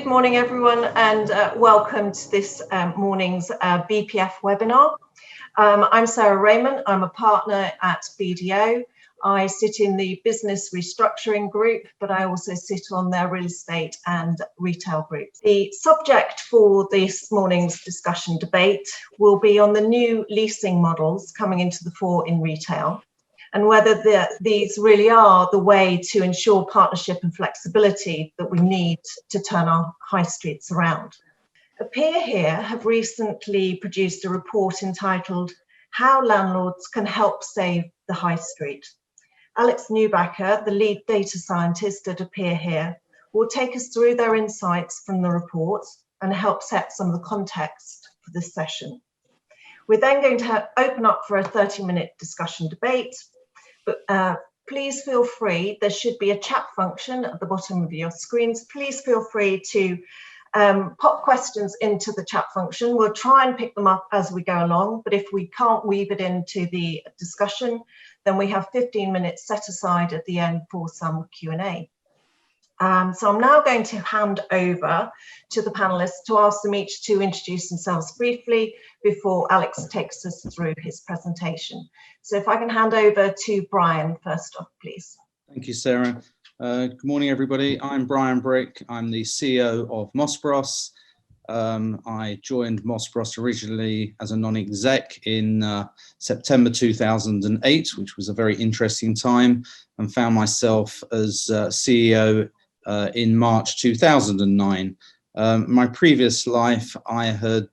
Good morning, everyone, and welcome to this morning's BPF webinar. I'm Sarah Raymond. I'm a partner at BDO. I sit in the business restructuring group, but I also sit on their real estate and retail group. The subject for this morning's discussion debate will be on the new leasing models coming into the fore in retail, and whether these really are the way to ensure partnership and flexibility that we need to turn our high streets around. Appear Here have recently produced a report entitled "How Landlords Can Help Save the High Street." Alex Newbacker, the lead data scientist at Appear Here, will take us through their insights from the report and help set some of the context for this session. We're then going to open up for a 30-minute discussion debate. But please feel free, there should be a chat function at the bottom of your screens. Please feel free to pop questions into the chat function. We'll try and pick them up as we go along, but if we can't weave it into the discussion, then we have 15 minutes set aside at the end for some Q&A. So I'm now going to hand over to the panelists to ask them each to introduce themselves briefly before Alex takes us through his presentation. So if I can hand over to Brian first off, please. Thank you, Sarah. Good morning, everybody. I'm Brian Brick. I'm the CEO of Mossbros. I joined Mossbros originally as a non-exec in September 2008, which was a very interesting time, and found myself as CEO in March 2009. My previous life, I had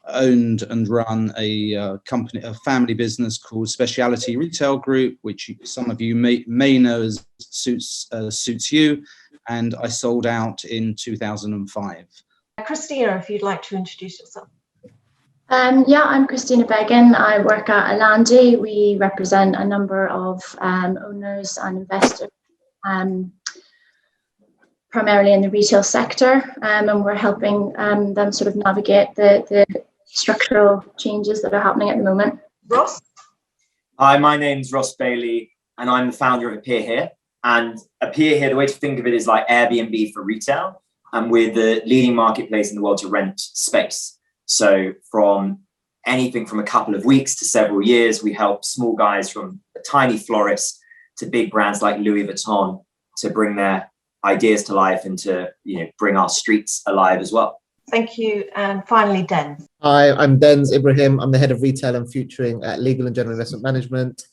owned and run a company, a family business called Speciality Retail Group, which some of you may know as Suits You, and I sold out in 2005. Christina, if you'd like to introduce yourself. Yeah, I'm Christina Began. I work at Alandi. We represent a number of owners and investors, primarily in the retail sector, and we're helping them sort of navigate the structural changes that are happening at the moment. Ross? Hi, my name's Ross Bailey, and I'm the founder of Appear Here. And Appear Here, the way to think of it is like Airbnb for retail, and we're the leading marketplace in the world to rent space. So from anything from a couple of weeks to several years, we help small guys from a tiny florist to big brands like Louis Vuitton to bring their ideas to life and to bring our streets alive as well. Thank you. And finally, Den. Hi, I'm Denz Ibrahim. I'm the head of retail and futuring at Legal and General Investment Management.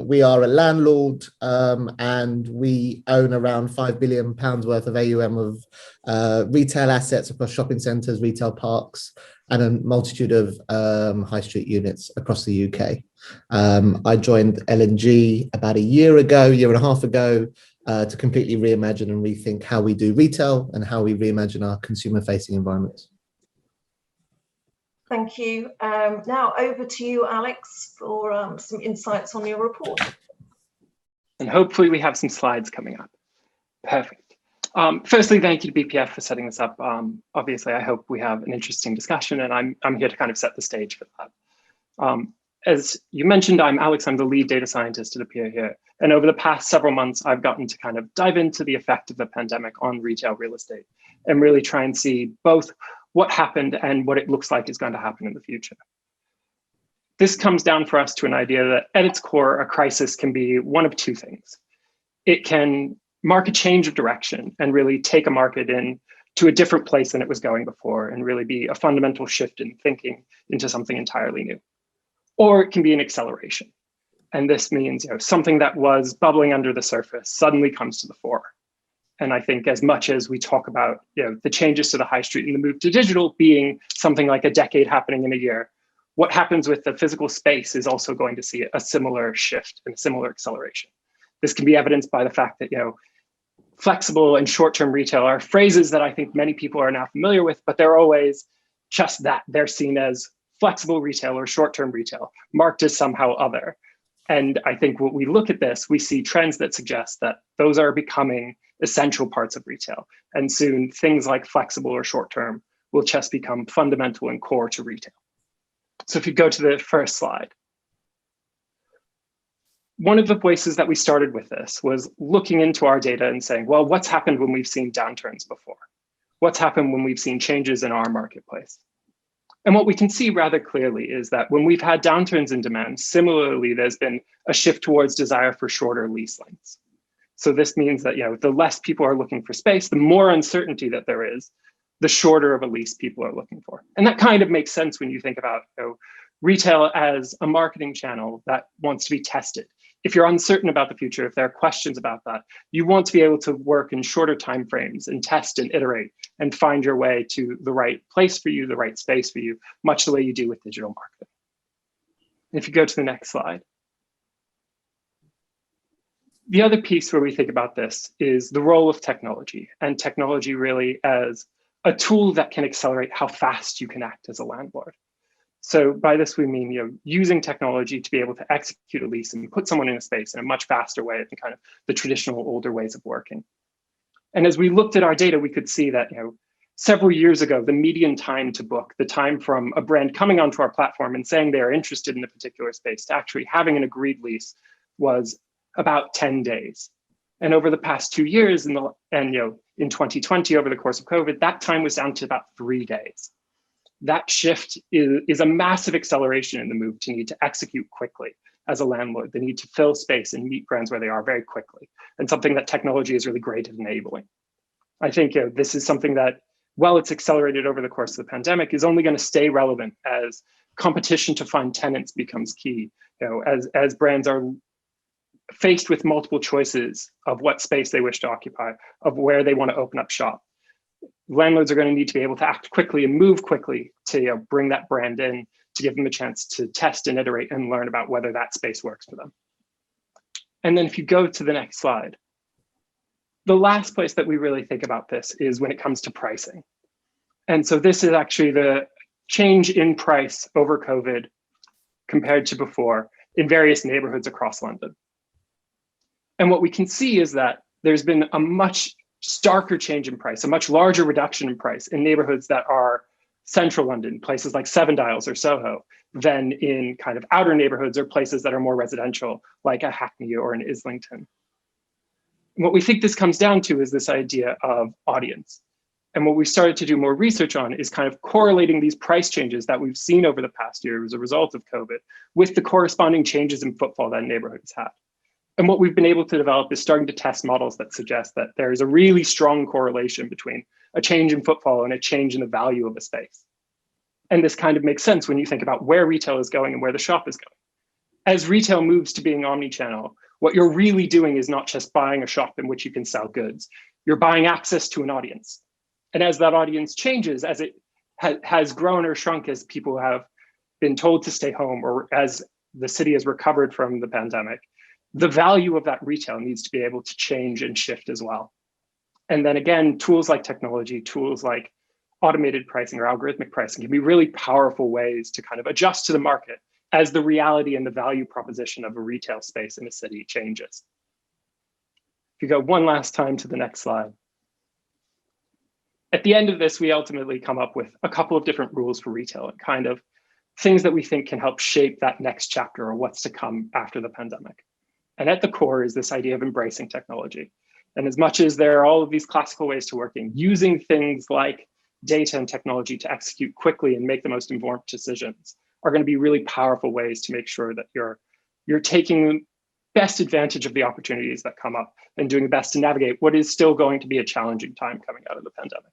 We are a landlord and we own around £5 billion worth of AUM of retail assets across shopping centres, retail parks, and a multitude of high street units across the UK. I joined L&G about a year and a half ago, to completely reimagine and rethink how we do retail and how we reimagine our consumer-facing environments. Thank you. Now over to you, Alex, for some insights on your report. And hopefully we have some slides coming up. Perfect. Firstly, thank you to BPF for setting this up. Obviously, I hope we have an interesting discussion, and I'm here to kind of set the stage for that. As you mentioned, I'm Alex. I'm the lead data scientist at Appear Here. And over the past several months, I've gotten to kind of dive into the effect of the pandemic on retail real estate and really try and see both what happened and what it looks like is going to happen in the future. This comes down for us to an idea that at its core, a crisis can be one of two things. It can mark a change of direction and really take a market in to a different place than it was going before and really be a fundamental shift in thinking into something entirely new. Or it can be an acceleration. And this means something that was bubbling under the surface suddenly comes to the fore. And I think as much as we talk about the changes to the high street and the move to digital being something like a decade happening in a year, what happens with the physical space is also going to see a similar shift and a similar acceleration. This can be evidenced by the fact that flexible and short-term retail are phrases that I think many people are now familiar with, but they're always just that. They're seen as flexible retail or short-term retail, marked as somehow other. And I think when we look at this, we see trends that suggest that those are becoming essential parts of retail. And soon things like flexible or short-term will just become fundamental and core to retail. So if you go to the first slide. One of the places that we started with this was looking into our data and saying, well, what's happened when we've seen downturns before? what's happened when we've seen changes in our marketplace. And what we can see rather clearly is that when we've had downturns in demand, similarly, there's been a shift towards desire for shorter lease lengths. So this means that, the less people are looking for space, the more uncertainty that there is, the shorter of a lease people are looking for. And that kind of makes sense when you think about retail as a marketing channel that wants to be tested. If you're uncertain about the future, if there are questions about that, you want to be able to work in shorter timeframes and test and iterate and find your way to the right place for you, the right space for you, much the way you do with digital marketing. If you go to the next slide. The other piece where we think about this is the role of technology, and technology really as a tool that can accelerate how fast you can act as a landlord. So by this, we mean using technology to be able to execute a lease and put someone in a space in a much faster way than kind of the traditional older ways of working. And as we looked at our data, we could see that several years ago, the median time to book, the time from a brand coming onto our platform and saying they're interested in a particular space to actually having an agreed lease was about 10 days. And over the past 2 years, in 2020, over the course of COVID, that time was down to about 3 days. That shift is a massive acceleration in the move to need to execute quickly as a landlord, the need to fill space and meet brands where they are very quickly, and something that technology is really great at enabling. I think this is something that, while it's accelerated over the course of the pandemic, is only going to stay relevant as competition to find tenants becomes key. As brands are faced with multiple choices of what space they wish to occupy, of where they want to open up shop. Landlords are going to need to be able to act quickly and move quickly to bring that brand in, to give them a chance to test and iterate and learn about whether that space works for them. And then if you go to the next slide, the last place that we really think about this is when it comes to pricing. And so this is actually the change in price over COVID compared to before in various neighborhoods across London. And what we can see is that there's been a much starker change in price, a much larger reduction in price in neighborhoods that are central London, places like Seven Dials or Soho, than in kind of outer neighborhoods or places that are more residential, like a Hackney or an Islington. And what we think this comes down to is this idea of audience. And what we started to do more research on is kind of correlating these price changes that we've seen over the past year as a result of COVID with the corresponding changes in footfall that neighborhoods had. And what we've been able to develop is starting to test models that suggest that there is a really strong correlation between a change in footfall and a change in the value of a space. And this kind of makes sense when you think about where retail is going and where the shop is going. As retail moves to being omni-channel, what you're really doing is not just buying a shop in which you can sell goods. You're buying access to an audience. And as that audience changes, as it has grown or shrunk, as people have been told to stay home, or as the city has recovered from the pandemic, the value of that retail needs to be able to change and shift as well. And then again, tools like technology, tools like automated pricing or algorithmic pricing can be really powerful ways to kind of adjust to the market as the reality and the value proposition of a retail space in a city changes. If you go one last time to the next slide. At the end of this, we ultimately come up with a couple of different rules for retail and kind of things that we think can help shape that next chapter or what's to come after the pandemic. And at the core is this idea of embracing technology. And as much as there are all of these classical ways to working, using things like data and technology to execute quickly and make the most informed decisions are going to be really powerful ways to make sure that you're taking best advantage of the opportunities that come up and doing the best to navigate what is still going to be a challenging time coming out of the pandemic.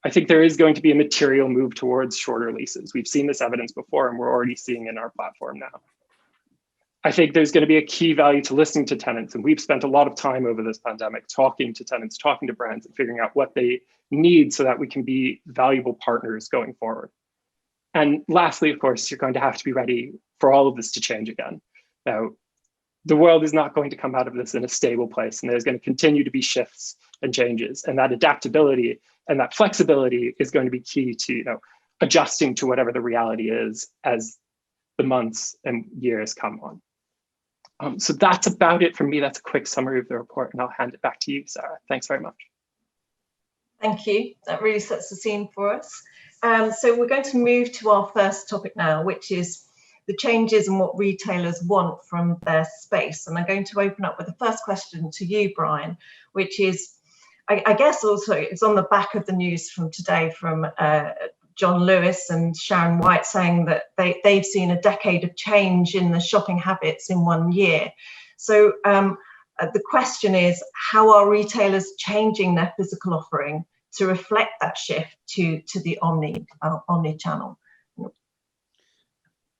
I think there is going to be a material move towards shorter leases. We've seen this evidence before, and we're already seeing it in our platform now. I think there's going to be a key value to listening to tenants. And we've spent a lot of time over this pandemic talking to tenants, talking to brands, and figuring out what they need so that we can be valuable partners going forward. And lastly, of course, you're going to have to be ready for all of this to change again. Now, the world is not going to come out of this in a stable place, and there's going to continue to be shifts and changes. And that adaptability and that flexibility is going to be key to adjusting to whatever the reality is as the months and years come on. So that's about it from me. That's a quick summary of the report, and I'll hand it back to you, Sarah. Thanks very much. Thank you. That really sets the scene for us. So we're going to move to our first topic now, which is the changes and what retailers want from their space. And I'm going to open up with the first question to you, Brian, which is, I guess also it's on the back of the news from today from John Lewis and Sharon White saying that they've seen a decade of change in the shopping habits in 1 year. So the question is, how are retailers changing their physical offering to reflect that shift to the omni-channel?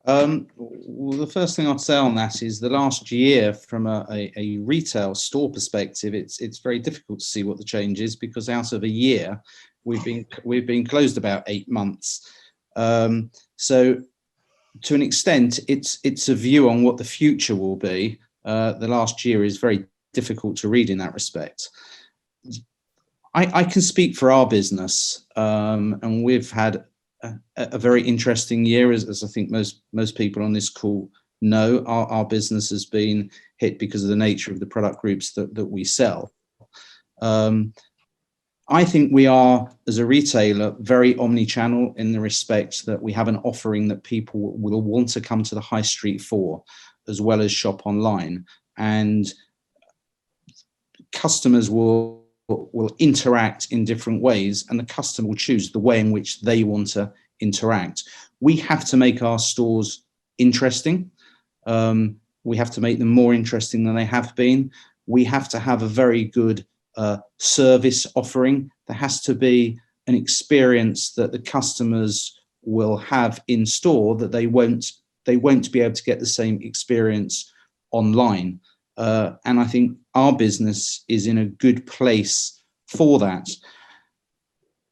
Well, the first thing I'd say on that is the last year, from a retail store perspective, it's very difficult to see what the change is, because out of a year, we've been closed about 8 months. So to an extent, it's a view on what the future will be. The last year is very difficult to read in that respect. I can speak for our business, and we've had a very interesting year, as I think most people on this call know. Our business has been hit because of the nature of the product groups that we sell. I think we are, as a retailer, very omni-channel in the respect that we have an offering that people will want to come to the high street for, as well as shop online, and customers will interact in different ways, and the customer will choose the way in which they want to interact. We have to make our stores interesting. We have to make them more interesting than they have been. We have to have a very good service offering. There has to be an experience that the customers will have in store that they won't be able to get the same experience online. And I think our business is in a good place for that.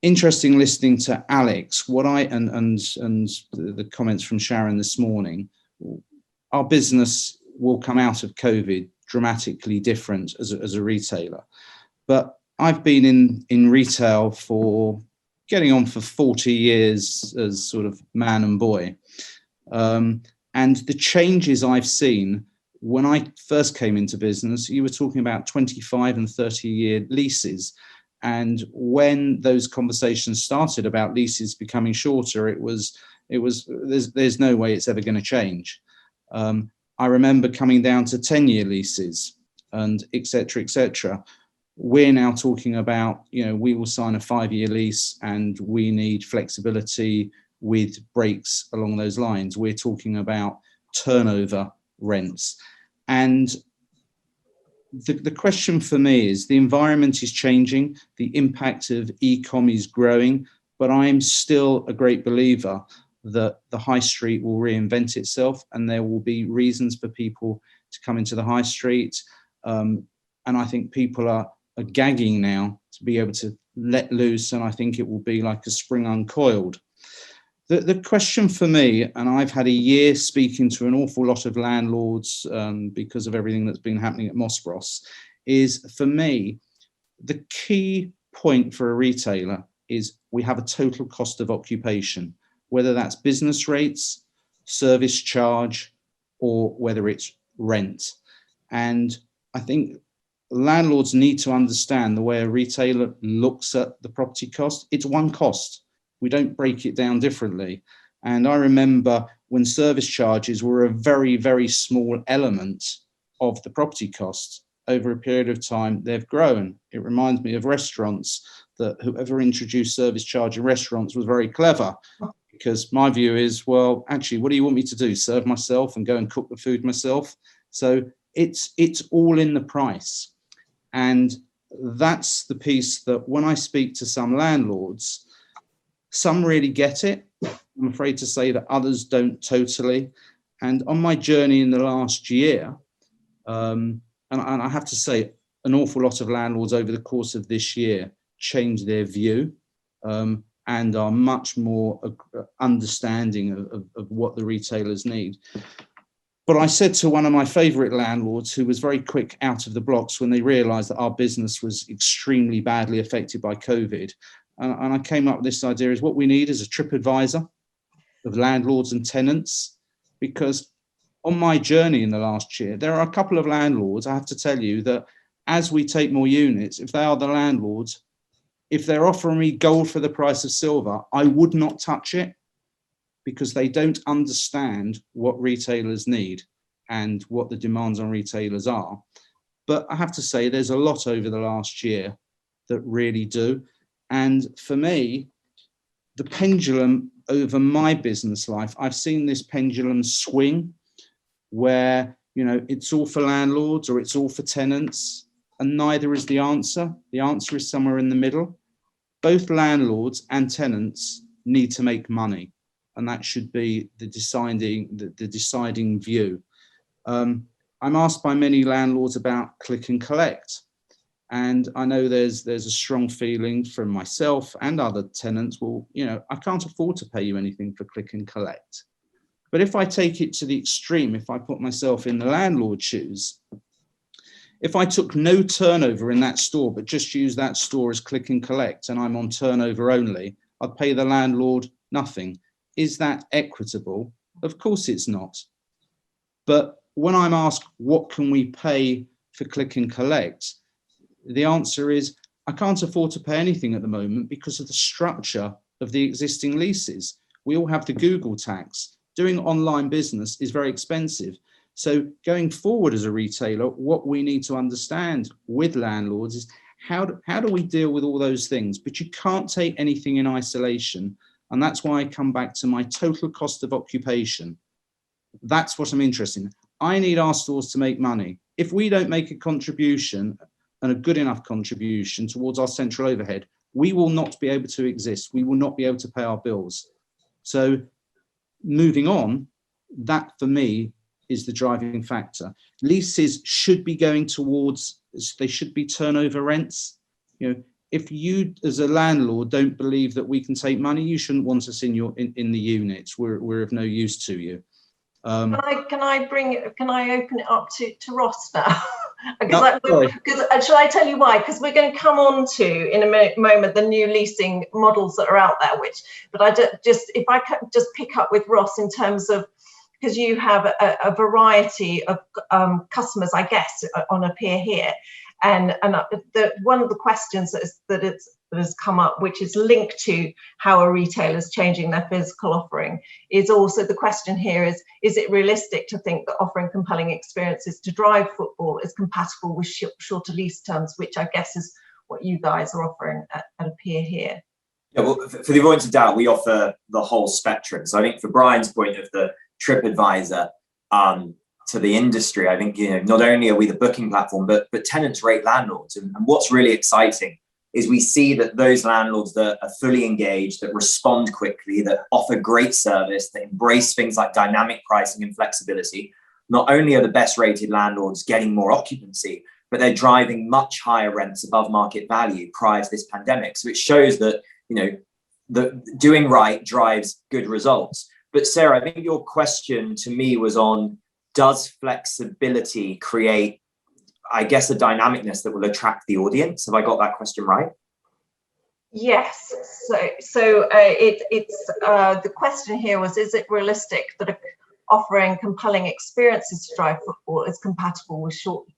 Interesting listening to Alex, and the comments from Sharon this morning. Our business will come out of COVID dramatically different as a retailer. But I've been in retail for getting on for 40 years as sort of man and boy. And the changes I've seen, when I first came into business, you were talking about 25 and 30-year leases. And when those conversations started about leases becoming shorter, there's no way it's ever going to change. I remember coming down to 10-year leases and et cetera. We're now talking about, we will sign a 5-year lease and we need flexibility with breaks along those lines. We're talking about turnover rents. And the question for me is, the environment is changing, the impact of e-com is growing, but I'm still a great believer that the high street will reinvent itself, and there will be reasons for people to come into the high street. And I think people are gagging now to be able to let loose, and I think it will be like a spring uncoiled. The question for me, and I've had a year speaking to an awful lot of landlords because of everything that's been happening at Moss Bros, is, for me, the key point for a retailer is we have a total cost of occupation, whether that's business rates, service charge, or whether it's rent. And I think landlords need to understand the way a retailer looks at the property cost. It's one cost. We don't break it down differently. And I remember when service charges were a very, very small element of the property cost. Over a period of time, they've grown. It reminds me of restaurants, that whoever introduced service charge in restaurants was very clever, because my view is, well, actually, what do you want me to do? Serve myself and go and cook the food myself? So it's all in the price. And that's the piece that when I speak to some landlords, some really get it. I'm afraid to say that others don't totally. And on my journey in the last year, and I have to say, an awful lot of landlords over the course of this year changed their view and are much more understanding of what the retailers need. But I said to one of my favorite landlords, who was very quick out of the blocks when they realized that our business was extremely badly affected by COVID, and I came up with this idea, is what we need is a trip advisor of landlords and tenants. Because on my journey in the last year, there are a couple of landlords, I have to tell you, that as we take more units, if they are the landlords, if they're offering me gold for the price of silver, I would not touch it, because they don't understand what retailers need and what the demands on retailers are. But I have to say, there's a lot over the last year that really do. And for me, the pendulum over my business life, I've seen this pendulum swing where, you know, it's all for landlords or it's all for tenants, and neither is the answer. The answer is somewhere in the middle. Both landlords and tenants need to make money, and that should be the deciding view. I'm asked by many landlords about click and collect, and I know there's a strong feeling from myself and other tenants, well, you know, I can't afford to pay you anything for click and collect. But if I take it to the extreme, if I put myself in the landlord's shoes, if I took no turnover in that store, but just use that store as click and collect, and I'm on turnover only, I'd pay the landlord nothing. Is that equitable? Of course it's not. But when I'm asked, what can we pay for click and collect? The answer is, I can't afford to pay anything at the moment because of the structure of the existing leases. We all have the Google tax. Doing online business is very expensive. So going forward as a retailer, what we need to understand with landlords is how do we deal with all those things? But you can't take anything in isolation. And that's why I come back to my total cost of occupation. That's what I'm interested in. I need our stores to make money. If we don't make a contribution, and a good enough contribution towards our central overhead, we will not be able to exist. We will not be able to pay our bills. So moving on, that for me is the driving factor. Leases should be going towards, they should be turnover rents. You know, if you as a landlord don't believe that we can take money, you shouldn't want us in the units. We're of no use to you. Can I open it up to Ross now? No, Because shall I tell you why? Because we're going to come on to in a moment the new leasing models that are out there. But I if I just pick up with Ross in terms of, because you have a variety of customers, I guess, on a peer here, and one of the questions that has come up, which is linked to how a retailer is changing their physical offering, is also the question here is it realistic to think that offering compelling experiences to drive football is compatible with shorter lease terms, which I guess is what you guys are offering at a peer here? Yeah, well, for the avoidance of doubt, we offer the whole spectrum. So I think for Brian's point of the TripAdvisor to the industry, I think, you know, not only are we the booking platform, but tenants rate landlords. And what's really exciting is we see that those landlords that are fully engaged, that respond quickly, that offer great service, that embrace things like dynamic pricing and flexibility, not only are the best rated landlords getting more occupancy, but they're driving much higher rents above market value prior to this pandemic. So it shows that, you know, the doing right drives good results. But Sarah, I think your question to me was on, does flexibility create, I guess, a dynamicness that will attract the audience? Have I got that question right? Yes. So the question here was, is it realistic that offering compelling experiences to drive football is compatible with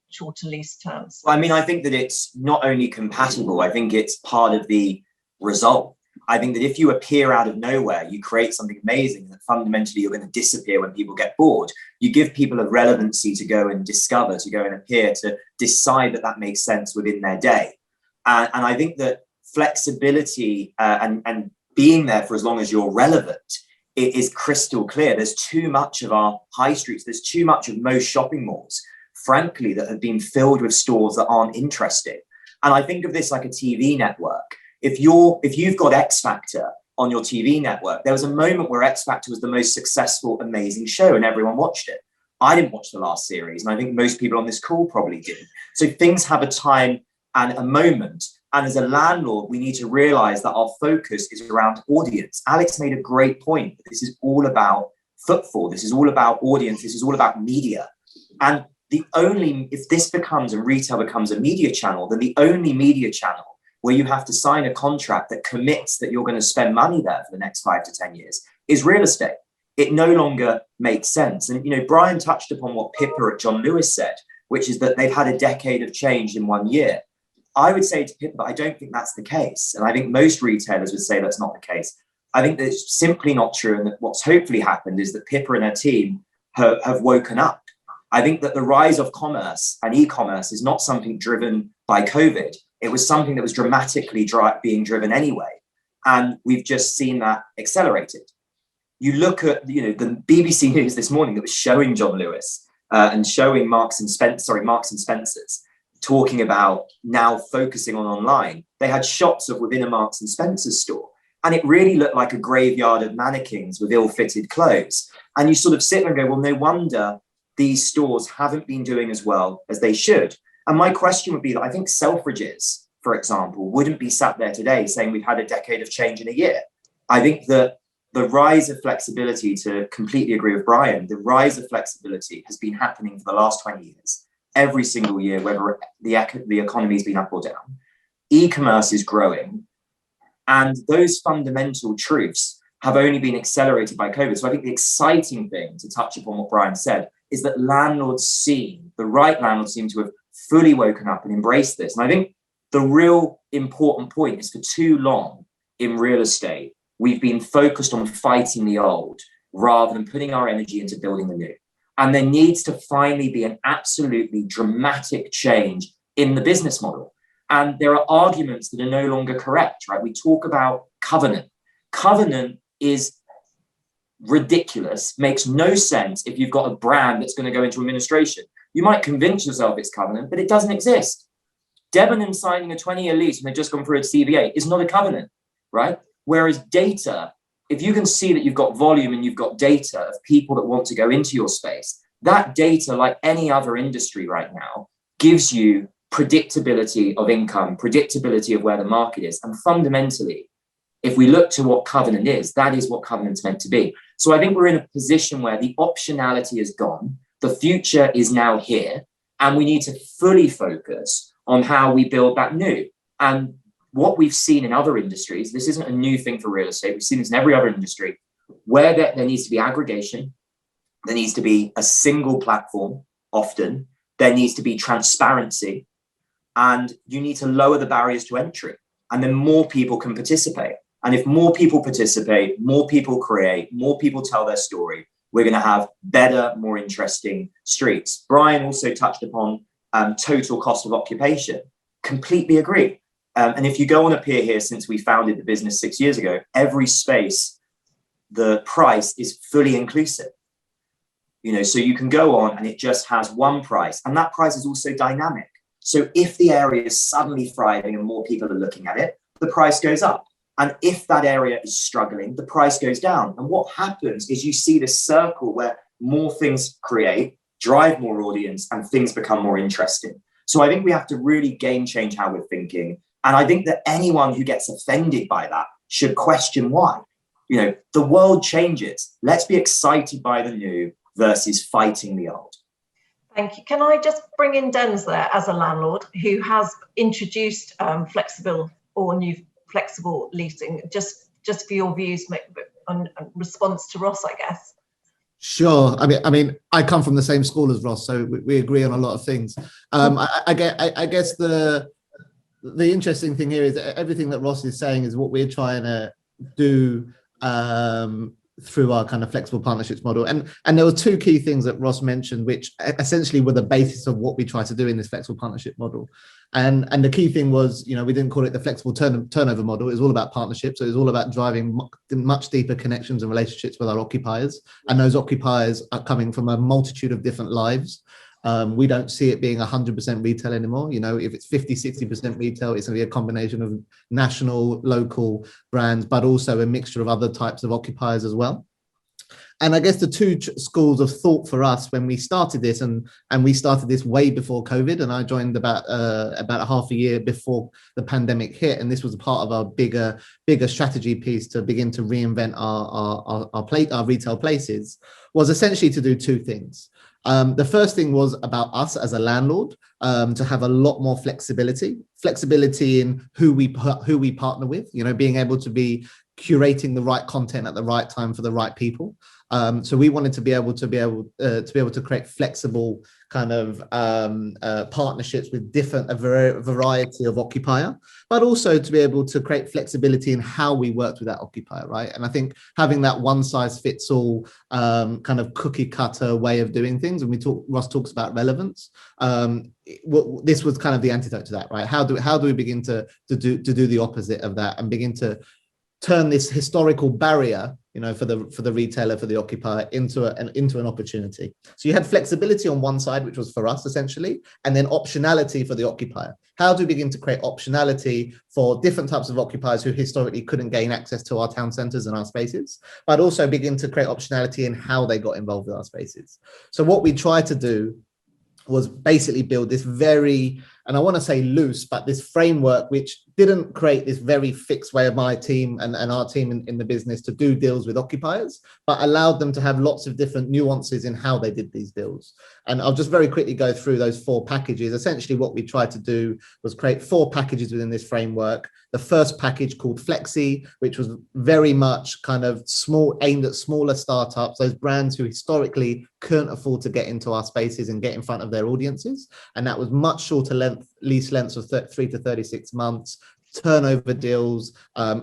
shorter lease terms? Well, I mean, I think that it's not only compatible, I think it's part of the result. I think that if you appear out of nowhere, you create something amazing that fundamentally you're going to disappear when people get bored. You give people a relevancy to go and discover, to go and appear, to decide that makes sense within their day. And I think that flexibility and being there for as long as you're relevant, it is crystal clear. There's too much of our high streets. There's too much of most shopping malls, frankly, that have been filled with stores that aren't interesting. And I think of this like a TV network. If you've got X Factor on your TV network, there was a moment where X Factor was the most successful, amazing show and everyone watched it. I didn't watch the last series, and I think most people on this call probably didn't. So things have a time and a moment. And as a landlord, we need to realize that our focus is around audience. Alex made a great point. This is all about footfall. This is all about audience. This is all about media. And if this becomes, and retail becomes a media channel, then the only media channel where you have to sign a contract that commits that you're going to spend money there for the next 5 to 10 years is real estate. It no longer makes sense. And, you know, Brian touched upon what Pippa at John Lewis said, which is that they've had a decade of change in 1 year. I would say to Pippa, I don't think that's the case. And I think most retailers would say that's not the case. I think that it's simply not true. And that what's hopefully happened is that Pippa and her team have woken up. I think that the rise of commerce and e-commerce is not something driven by COVID. It was something that was dramatically being driven anyway. And we've just seen that accelerated. You look at, the BBC News this morning that was showing John Lewis and showing Marks and Spencer's, talking about now focusing on online. They had shots of within a Marks and Spencer's store, and it really looked like a graveyard of mannequins with ill-fitted clothes. And you sort of sit there and go, well, no wonder these stores haven't been doing as well as they should. And my question would be that I think Selfridges, for example, wouldn't be sat there today saying we've had a decade of change in a year. I think that the rise of flexibility, to completely agree with Brian, the rise of flexibility has been happening for the last 20 years. Every single year, whether the economy's been up or down. E-commerce is growing. And those fundamental truths have only been accelerated by COVID. So I think the exciting thing, to touch upon what Brian said, is that the right landlords seem to have fully woken up and embraced this. And I think the real important point is, for too long in real estate, we've been focused on fighting the old rather than putting our energy into building the new. And there needs to finally be an absolutely dramatic change in the business model. And there are arguments that are no longer correct, right? We talk about covenant. Covenant is ridiculous, makes no sense if you've got a brand that's going to go into administration. You might convince yourself it's covenant, but it doesn't exist. Debenham signing a 20-year lease and they've just gone through a CVA is not a covenant, right? Whereas data, if you can see that you've got volume and you've got data of people that want to go into your space, that data, like any other industry right now, gives you predictability of income, predictability of where the market is. And fundamentally, if we look to what covenant is, that is what covenant's meant to be. So I think we're in a position where the optionality is gone. The future is now here, and we need to fully focus on how we build that new. And what we've seen in other industries, this isn't a new thing for real estate. We've seen this in every other industry, where there needs to be aggregation. There needs to be a single platform, often. There needs to be transparency. And you need to lower the barriers to entry. And then more people can participate. And if more people participate, more people create, more people tell their story, we're going to have better, more interesting streets. Brian also touched upon total cost of occupation. Completely agree. And if you go on Appear Here, since we founded the business 6 years ago, every space, the price is fully inclusive. So you can go on and it just has one price, and that price is also dynamic. So if the area is suddenly thriving and more people are looking at it, the price goes up. And if that area is struggling, the price goes down. And what happens is you see this circle where more things create, drive more audience, and things become more interesting. So I think we have to really game change how we're thinking. And I think that anyone who gets offended by that should question why. The world changes. Let's be excited by the new versus fighting the old. Thank you. Can I just bring in Denz there as a landlord who has introduced flexible leasing, just for your views on response to Ross, I guess. Sure. I mean, I come from the same school as Ross, so we agree on a lot of things. I guess the interesting thing here is that everything that Ross is saying is what we're trying to do through our kind of flexible partnerships model. And there were two key things that Ross mentioned, which essentially were the basis of what we try to do in this flexible partnership model. And the key thing was, we didn't call it the flexible turnover model. It was all about partnerships. So it was all about driving much deeper connections and relationships with our occupiers. And those occupiers are coming from a multitude of different lives. We don't see it being 100% retail anymore. If it's 50-60% retail, it's going to be a combination of national, local brands, but also a mixture of other types of occupiers as well. And I guess the two schools of thought for us when we started this, and we started this way before COVID, and I joined about a half a year before the pandemic hit, and this was a part of our bigger strategy piece to begin to reinvent our retail places, was essentially to do two things. The first thing was about us as a landlord, to have a lot more flexibility in who we partner with, being able to be curating the right content at the right time for the right people. So we wanted to be able to create flexible kind of partnerships with a variety of occupier, but also to be able to create flexibility in how we worked with that occupier, right? And I think having that one size fits all kind of cookie cutter way of doing things, and Ross talks about relevance. This was kind of the antidote to that, right? How do we begin to do the opposite of that and begin to turn this historical barrier, for the retailer, for the occupier, into an opportunity. So you had flexibility on one side, which was for us essentially, and then optionality for the occupier. How do we begin to create optionality for different types of occupiers who historically couldn't gain access to our town centres and our spaces, but also begin to create optionality in how they got involved with our spaces? So what we tried to do was basically build this very, and I want to say loose, but this framework which didn't create this very fixed way of my team and our team in the business to do deals with occupiers, but allowed them to have lots of different nuances in how they did these deals. And I'll just very quickly go through those 4 packages. Essentially what we tried to do was create 4 packages within this framework. The first package called Flexi, which was very much kind of aimed at smaller startups, those brands who historically couldn't afford to get into our spaces and get in front of their audiences. And that was much shorter lease lengths of 3 to 36 months, turnover deals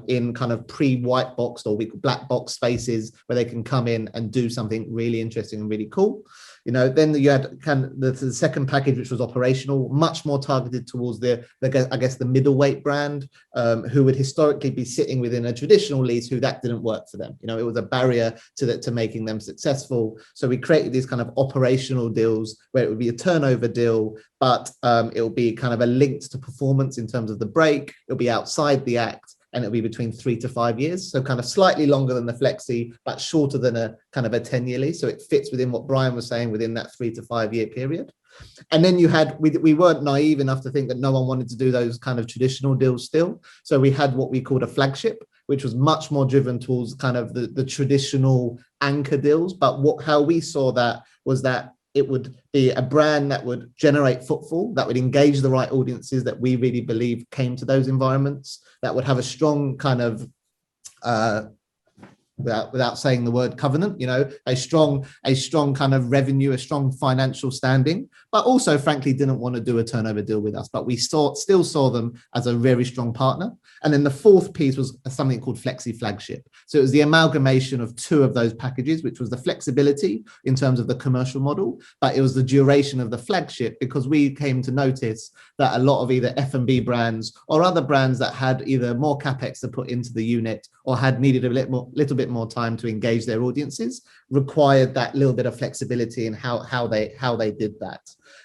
in kind of pre-white boxed or black box spaces where they can come in and do something really interesting and really cool. Then you had kind of the second package, which was operational, much more targeted towards the middleweight brand, who would historically be sitting within a traditional lease, who that didn't work for them. It was a barrier to making them successful. So we created these kind of operational deals where it would be a turnover deal, but it will be kind of a linked to performance in terms of the break. It'll be outside the act, and it'll be between 3 to 5 years. So kind of slightly longer than the Flexi, but shorter than a kind of a 10-year lease. So it fits within what Brian was saying within that 3 to 5 year period. And then we weren't naive enough to think that no one wanted to do those kind of traditional deals still. So we had what we called a flagship, which was much more driven towards kind of the traditional anchor deals. But how we saw that was that it would be a brand that would generate footfall, that would engage the right audiences that we really believe came to those environments, that would have a strong kind of, without saying the word covenant, a strong kind of revenue, a strong financial standing, but also frankly didn't want to do a turnover deal with us. But we still saw them as a very strong partner. And then the fourth piece was something called Flexi Flagship. So it was the amalgamation of 2 of those packages, which was the flexibility in terms of the commercial model, but it was the duration of the flagship, because we came to notice that a lot of either F&B brands or other brands that had either more capex to put into the unit or had needed a little bit more time to engage their audiences required that little bit of flexibility in how they did that.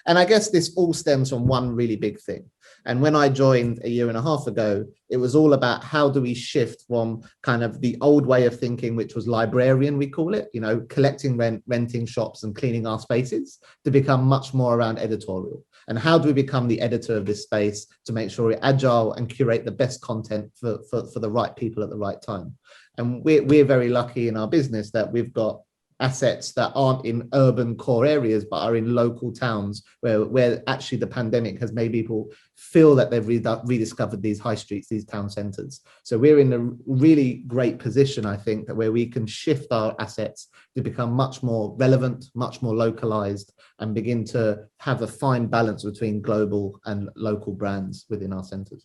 And I guess this all stems from one really big thing. And when I joined a year and a half ago, it was all about how do we shift from kind of the old way of thinking, which was librarian, we call it, collecting rent, renting shops and cleaning our spaces, to become much more around editorial. And how do we become the editor of this space to make sure we're agile and curate the best content for the right people at the right time? And we're very lucky in our business that we've got assets that aren't in urban core areas, but are in local towns where actually the pandemic has made people feel that they've rediscovered these high streets, these town centres. So we're in a really great position, I think, that where we can shift our assets to become much more relevant, much more localised, and begin to have a fine balance between global and local brands within our centres.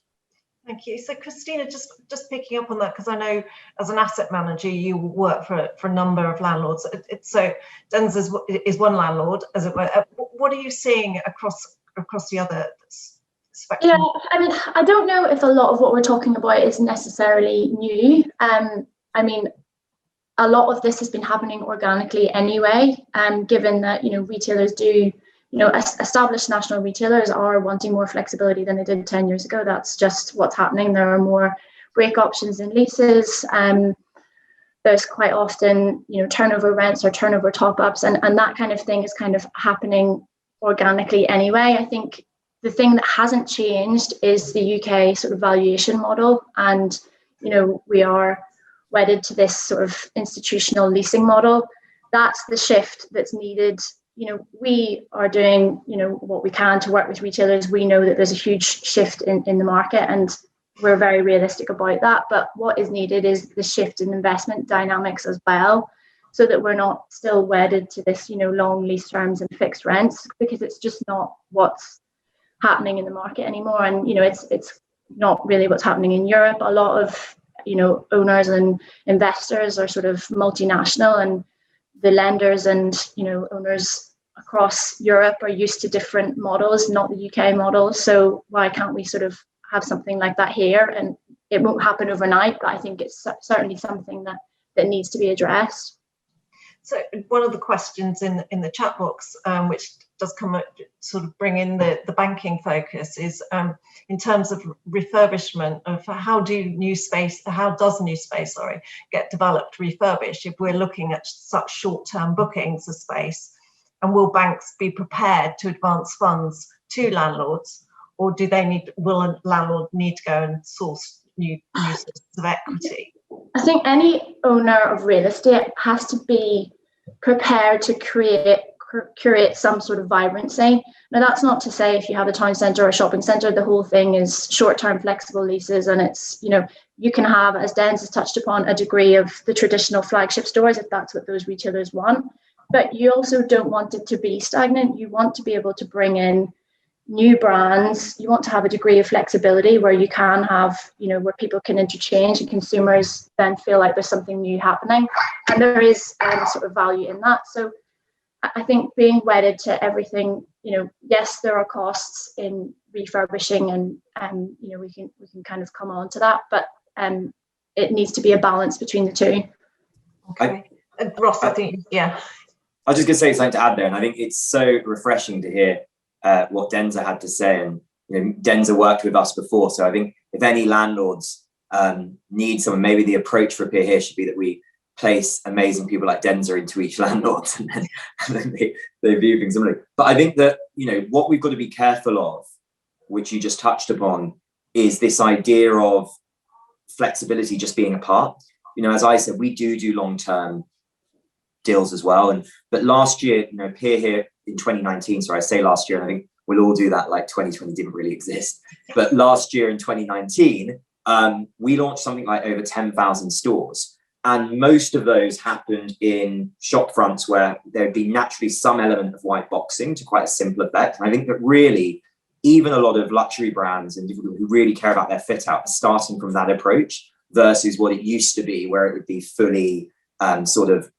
Thank you. So Christina, just picking up on that, because I know as an asset manager, you work for a number of landlords. So Dens is one landlord, as it were. What are you seeing across the other spectrum? Yeah, I mean, I don't know if a lot of what we're talking about is necessarily new. I mean, a lot of this has been happening organically anyway, given that, retailers do, established national retailers are wanting more flexibility than they did 10 years ago. That's just what's happening. There are more break options in leases. There's quite often, turnover rents or turnover top-ups, and that kind of thing is kind of happening organically anyway. I think the thing that hasn't changed is the UK sort of valuation model. And, we are wedded to this sort of institutional leasing model. That's the shift that's needed. We are doing, what we can to work with retailers. We know that there's a huge shift in the market, and we're very realistic about that. But what is needed is the shift in investment dynamics as well. so that we're not still wedded to this, long lease terms and fixed rents, because it's just not what's happening in the market anymore. And, it's not really what's happening in Europe. A lot of, owners and investors are sort of multinational, and the lenders and, owners across Europe are used to different models, not the UK model. So why can't we sort of have something like that here? And it won't happen overnight, but I think it's certainly something that needs to be addressed. So one of the questions in the chat box, which does come up, sort of bring in the banking focus, is in terms of refurbishment of how does new space, get developed, refurbished, if we're looking at such short-term bookings of space, and will banks be prepared to advance funds to landlords, or will a landlord need to go and source new sources of equity? I think any owner of real estate has to be prepared to create some sort of vibrancy. Now, that's not to say if you have a town centre or a shopping centre, the whole thing is short-term flexible leases, and it's, you can have, as Denz has touched upon, a degree of the traditional flagship stores if that's what those retailers want. But you also don't want it to be stagnant. You want to be able to bring in new brands. You want to have a degree of flexibility where you can have, where people can interchange and consumers then feel like there's something new happening. And there is sort of value in that. So I think being wedded to everything, yes, there are costs in refurbishing, and we can kind of come on to that, but it needs to be a balance between the two. Okay. Ross, I think, yeah. I was just going to say something to add there, and I think it's so refreshing to hear what Denza had to say. And Denza worked with us before, so I think if any landlords need someone, maybe the approach for Appear Here should be that we place amazing people like Denza into each landlord, and then they view things similarly. But I think that what we've got to be careful of, which you just touched upon, is this idea of flexibility just being a part. As I said, we do long-term deals as well. But last year, Appear Here in 2019, sorry, I say last year, and I think we'll all do that, like 2020 didn't really exist. But last year in 2019, we launched something like over 10,000 stores. And most of those happened in shop fronts where there'd be naturally some element of white boxing to quite a simple effect. And I think that really, even a lot of luxury brands and people who really care about their fit out are starting from that approach versus what it used to be, where it would be fully sort of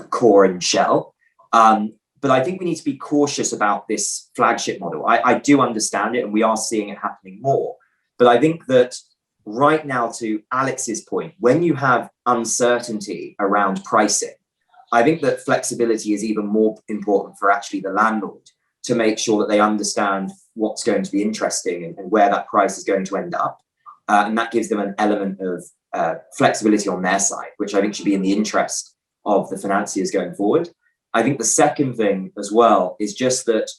core and shell. But I think we need to be cautious about this flagship model. I do understand it, and we are seeing it happening more. But I think that right now, to Alex's point, when you have uncertainty around pricing, I think that flexibility is even more important for actually the landlord to make sure that they understand what's going to be interesting and where that price is going to end up. And that gives them an element of flexibility on their side, which I think should be in the interest of the financiers going forward. I think the second thing as well is just that,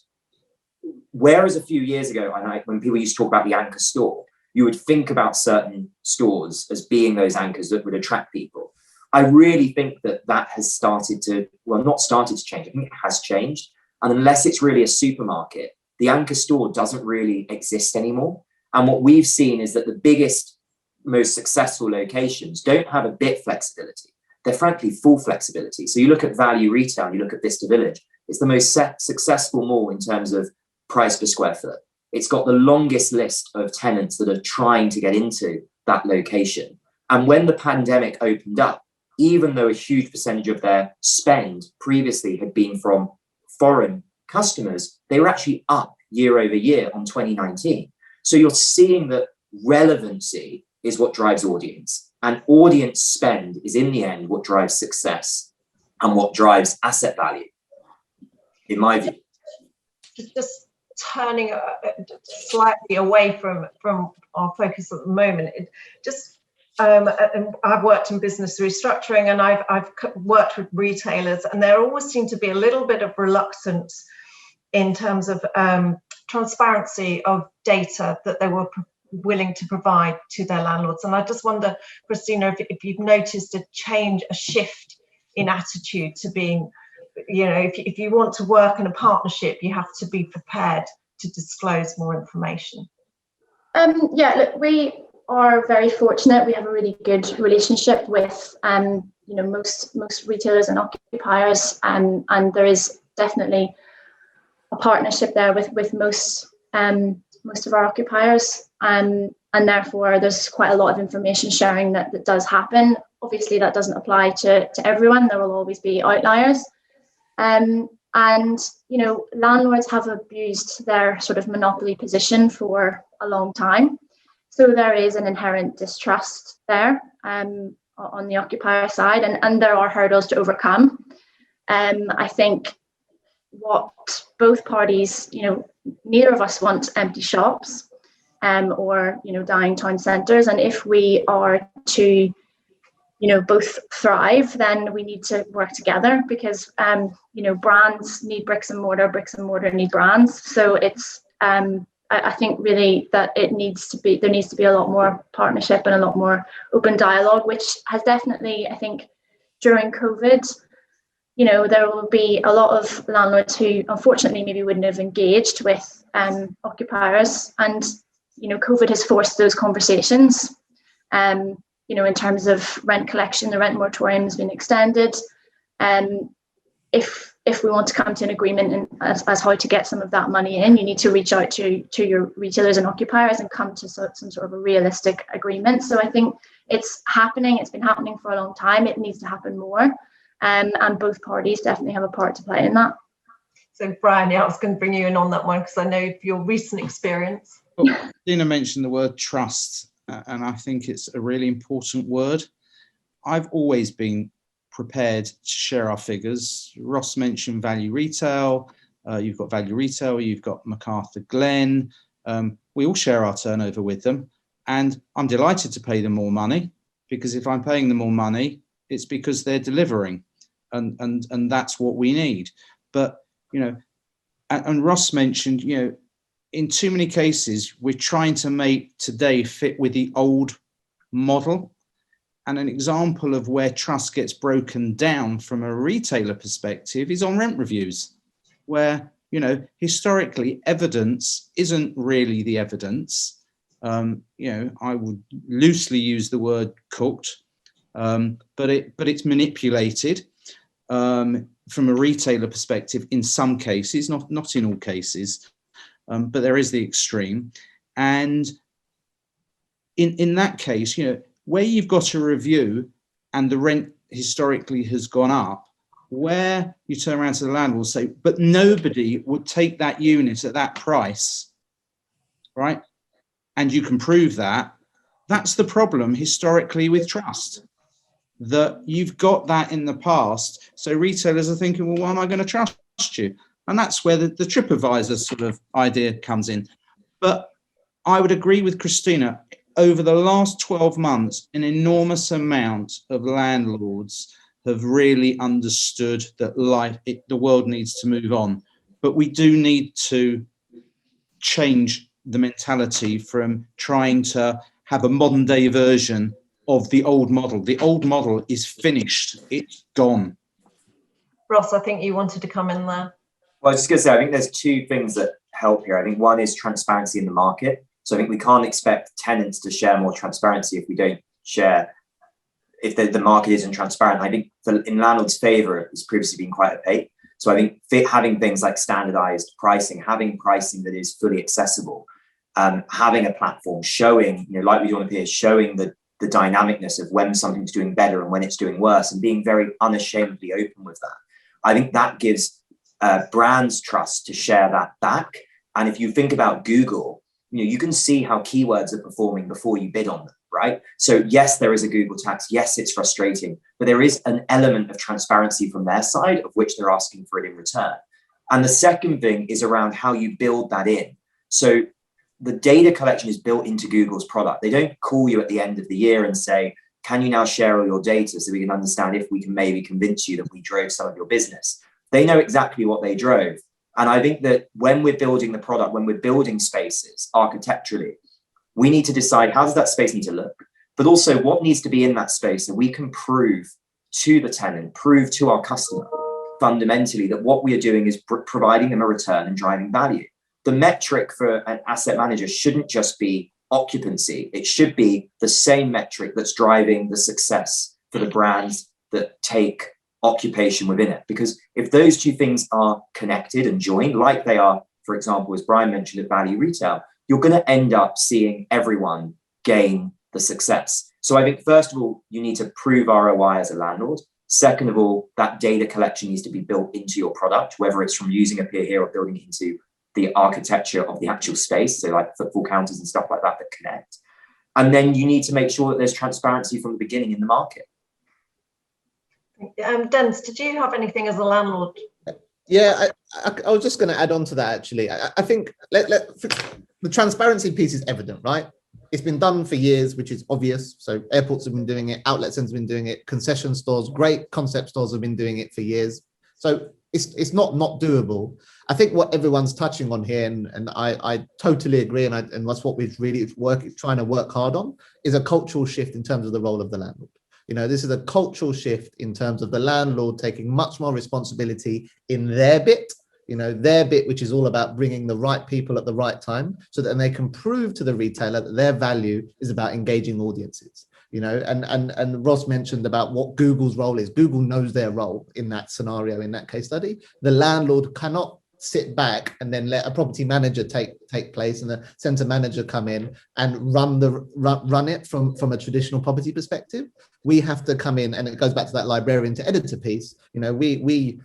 whereas a few years ago, when people used to talk about the anchor store, you would think about certain stores as being those anchors that would attract people. I really think that has started to, well, not started to change. I think it has changed. And unless it's really a supermarket, the anchor store doesn't really exist anymore. And what we've seen is that the biggest, most successful locations don't have a bit flexibility. They're frankly full flexibility. So you look at value retail, you look at Vista Village, it's the most successful mall in terms of price per square foot. It's got the longest list of tenants that are trying to get into that location. And when the pandemic opened up, even though a huge percentage of their spend previously had been from foreign customers, they were actually up year over year on 2019. So you're seeing that relevancy is what drives audience. And audience spend is, in the end, what drives success and what drives asset value, in my view. Just turning slightly away from our focus at the moment, I've worked in business restructuring, and I've worked with retailers, and there always seemed to be a little bit of reluctance in terms of transparency of data that they were willing to provide to their landlords. And I just wonder, Christina, if you've noticed a shift in attitude to being, if you want to work in a partnership, you have to be prepared to disclose more information. Yeah, look, are very fortunate. We have a really good relationship with most retailers and occupiers, and there is definitely a partnership there with most of our occupiers, and therefore there's quite a lot of information sharing that does happen. Obviously, that doesn't apply to everyone. There will always be outliers, and landlords have abused their sort of monopoly position for a long time. So there is an inherent distrust there on the occupier side, and there are hurdles to overcome. I think what both parties, neither of us want empty shops or dying town centres, and if we are to both thrive, then we need to work together, because brands need bricks and mortar need brands. So it's I think really that there needs to be a lot more partnership and a lot more open dialogue, which has definitely, I think, during COVID, there will be a lot of landlords who unfortunately maybe wouldn't have engaged with occupiers, and COVID has forced those conversations. In terms of rent collection, the rent moratorium has been extended. If we want to come to an agreement as how to get some of that money in, you need to reach out to your retailers and occupiers and come to some sort of a realistic agreement. So I think it's happening. It's been happening for a long time. It needs to happen more. And both parties definitely have a part to play in that. So Brian, I was going to bring you in on that one, because I know your recent experience. Well, Dina mentioned the word trust, and I think it's a really important word. I've always been prepared to share our figures. Ross mentioned value retail. You've got value retail, you've got MacArthur Glen. We all share our turnover with them, and I'm delighted to pay them more money, because if I'm paying them more money, it's because they're delivering, and that's what we need. But and Ross mentioned, in too many cases we're trying to make today fit with the old model. And an example of where trust gets broken down from a retailer perspective is on rent reviews, where, historically evidence isn't really the evidence. I would loosely use the word cooked, but it's manipulated from a retailer perspective in some cases, not in all cases, but there is the extreme. And in that case, where you've got a review and the rent historically has gone up, where you turn around to the landlord and say, but nobody would take that unit at that price, right? And you can prove that. That's the problem historically with trust, that you've got that in the past. So retailers are thinking, well, why am I going to trust you? And that's where the TripAdvisor sort of idea comes in. But I would agree with Christina. Over the last 12 months, an enormous amount of landlords have really understood that the world needs to move on. But we do need to change the mentality from trying to have a modern day version of the old model. The old model is finished. It's gone. Ross, I think you wanted to come in there. Well, I was just going to say, I think there's two things that help here. I think one is transparency in the market. So I think we can't expect tenants to share more transparency if we don't share, if the market isn't transparent. I think in landlords' favour, it's previously been quite opaque. So I think having things like standardised pricing, having pricing that is fully accessible, having a platform showing, like we do on here, showing the dynamicness of when something's doing better and when it's doing worse, and being very unashamedly open with that. I think that gives brands trust to share that back. And if you think about Google, you can see how keywords are performing before you bid on them, right? So yes, there is a Google tax. Yes, it's frustrating, but there is an element of transparency from their side of which they're asking for it in return. And the second thing is around how you build that in. So the data collection is built into Google's product. They don't call you at the end of the year and say, can you now share all your data so we can understand if we can maybe convince you that we drove some of your business? They know exactly what they drove. And I think that when we're building the product, when we're building spaces architecturally, we need to decide how does that space need to look, but also what needs to be in that space so we can prove to the tenant, prove to our customer fundamentally that what we are doing is providing them a return and driving value. The metric for an asset manager shouldn't just be occupancy. It should be the same metric that's driving the success for the brands that take occupation within it. Because if those two things are connected and joined, like they are, for example, as Brian mentioned at value retail, you're going to end up seeing everyone gain the success. So I think, first of all, you need to prove ROI as a landlord. Second of all, that data collection needs to be built into your product, whether it's from using a peer here or building it into the architecture of the actual space, so like footfall counters and stuff like that that connect. And then you need to make sure that there's transparency from the beginning in the market. Dennis, did you have anything as a landlord? Yeah, I was just going to add on to that, actually. I think the transparency piece is evident, right? It's been done for years, which is obvious. So airports have been doing it, outlet centers have been doing it, concession stores, great concept stores have been doing it for years. So it's not doable. I think what everyone's touching on here, and I totally agree, and that's what we've really trying to work hard on, is a cultural shift in terms of the role of the landlord. You know, this is a cultural shift in terms of the landlord taking much more responsibility in their bit, which is all about bringing the right people at the right time, so that they can prove to the retailer that their value is about engaging audiences. And Ross mentioned about what Google's role is. Google knows their role in that scenario, in that case study. The landlord cannot sit back and then let a property manager take place and a center manager come in and run it from a traditional property perspective. We have to come in, and it goes back to that librarian to editor piece. We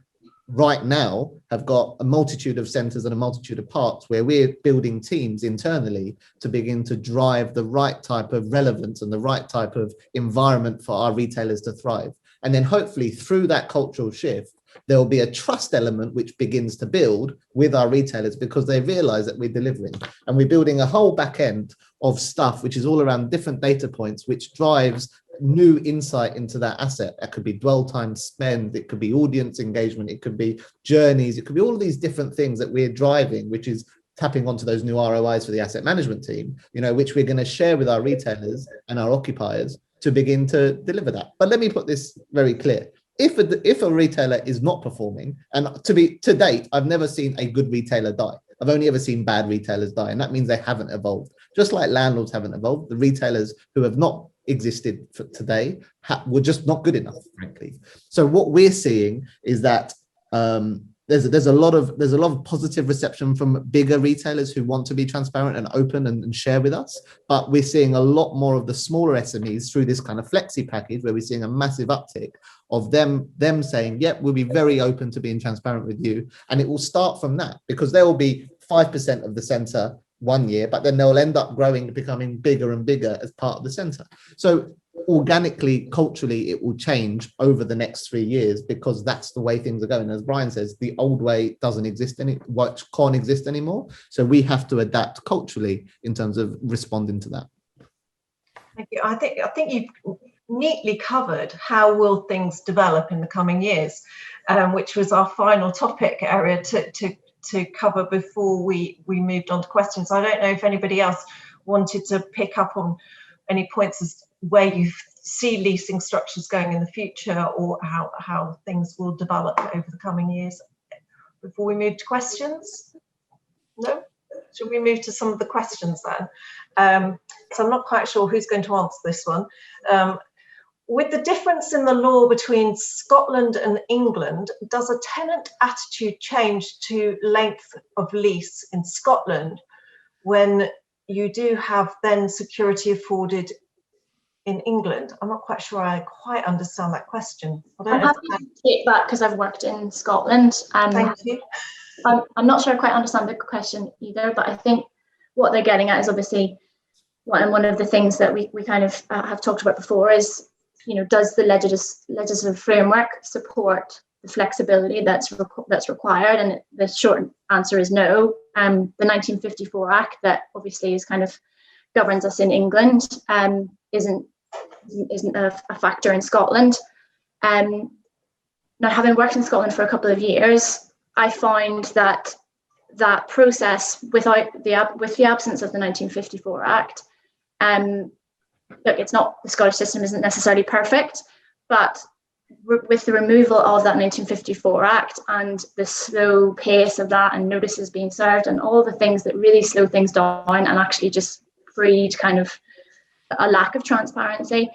right now have got a multitude of centers and a multitude of parts where we're building teams internally to begin to drive the right type of relevance and the right type of environment for our retailers to thrive. And then hopefully through that cultural shift, there'll be a trust element which begins to build with our retailers, because they realize that we're delivering, and we're building a whole back end of stuff which is all around different data points, which drives new insight into that asset. That could be dwell time spend, it could be audience engagement, it could be journeys, it could be all of these different things that we're driving, which is tapping onto those new ROIs for the asset management team, which we're going to share with our retailers and our occupiers to begin to deliver that. But let me put this very clear. If a retailer is not performing, and to date, I've never seen a good retailer die. I've only ever seen bad retailers die, and that means they haven't evolved. Just like landlords haven't evolved, the retailers who have not existed for today were just not good enough, frankly. So what we're seeing is that there's a lot of positive reception from bigger retailers who want to be transparent and open and share with us, but we're seeing a lot more of the smaller SMEs through this kind of flexi package, where we're seeing a massive uptick of them saying, yep, we'll be very open to being transparent with you. And it will start from that, because there will be 5% of the center one year, but then they'll end up growing, becoming bigger and bigger as part of the center. So organically, culturally, it will change over the next 3 years, because that's the way things are going. As Brian says, the old way can't exist anymore. So we have to adapt culturally in terms of responding to that. Thank you. I think you've neatly covered how will things develop in the coming years, which was our final topic area to cover before we moved on to questions. I don't know if anybody else wanted to pick up on any points as where you see leasing structures going in the future, or how things will develop over the coming years before we move to questions. No? Should we move to some of the questions then? So I'm not quite sure who's going to answer this one. With the difference in the law between Scotland and England, does a tenant attitude change to length of lease in Scotland when you do have then security afforded in England? I'm not quite sure I quite understand that question. I'm happy to take that because I've worked in Scotland. Thank you. I'm not sure I quite understand the question either, but I think what they're getting at is obviously one of the things that we kind of have talked about before is, does the legislative framework support the flexibility that's required? And the short answer is no. The 1954 Act that obviously is kind of governs us in England isn't a factor in Scotland. Now, having worked in Scotland for a couple of years, I find that process with the absence of the 1954 Act, look, it's not, the Scottish system isn't necessarily perfect, but with the removal of that 1954 Act and the slow pace of that, and notices being served and all the things that really slow things down and actually just breed kind of a lack of transparency.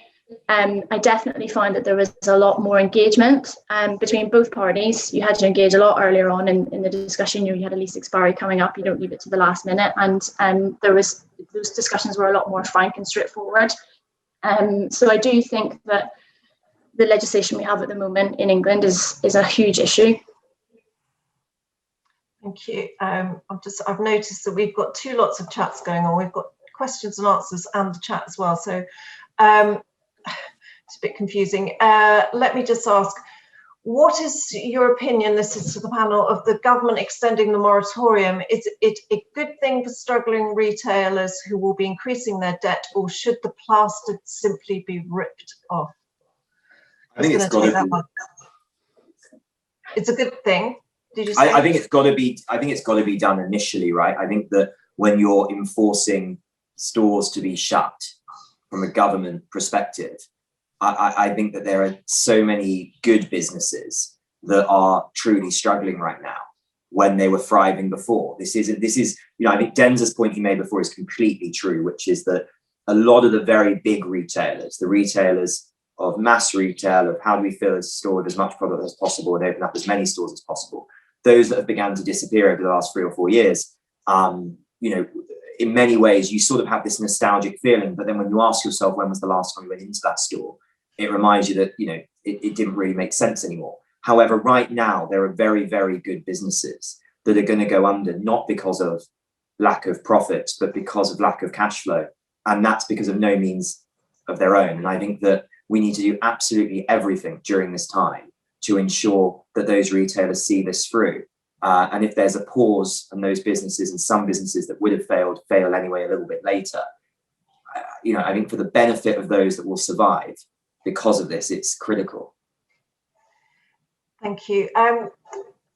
I definitely found that there was a lot more engagement between both parties. You had to engage a lot earlier on in the discussion. You had a lease expiry coming up. You don't leave it to the last minute, and those discussions were a lot more frank and straightforward. So I do think that the legislation we have at the moment in England is a huge issue. Thank you. I've noticed that we've got two lots of chats going on. We've got questions and answers and the chat as well. So it's a bit confusing. Let me just ask, what is your opinion, this is to the panel, of the government extending the moratorium? Is it a good thing for struggling retailers who will be increasing their debt, or should the plaster simply be ripped off? I think it's got to be. It's a good thing. Did you say? I think it's got to be. I think it's got to be done initially, right? I think that when you're enforcing stores to be shut from a government perspective, I think that there are so many good businesses that are truly struggling right now when they were thriving before. This is, you know, I think Denz's point he made before is completely true, which is that a lot of the very big retailers, the retailers of mass retail, of how do we fill a store with as much product as possible and open up as many stores as possible, those that have begun to disappear over the last 3 or 4 years, you know, in many ways, you sort of have this nostalgic feeling, but then when you ask yourself, when was the last time you went into that store? It reminds you that, you know, it didn't really make sense anymore. However, right now, there are very, very good businesses that are going to go under, not because of lack of profits, but because of lack of cash flow. And that's because of no means of their own. And I think that we need to do absolutely everything during this time to ensure that those retailers see this through. And if there's a pause and those businesses, and some businesses that would have failed, fail anyway a little bit later, you know, I think for the benefit of those that will survive because of this, it's critical. Thank you.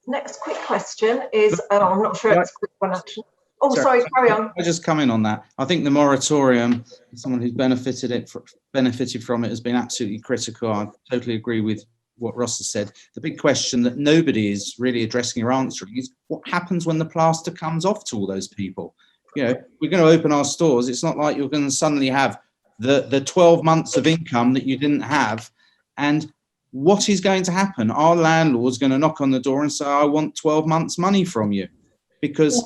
Next quick question is, I'm not sure it's a quick one actually. Oh, sorry, carry on. I just come in on that. I think the moratorium, someone who's benefited from it, has been absolutely critical. I totally agree with what Ross has said. The big question that nobody is really addressing or answering is what happens when the plaster comes off to all those people? You know, we're going to open our stores. It's not like you're going to suddenly have the 12 months of income that you didn't have. And what is going to happen? Our landlord's going to knock on the door and say, I want 12 months money from you. Because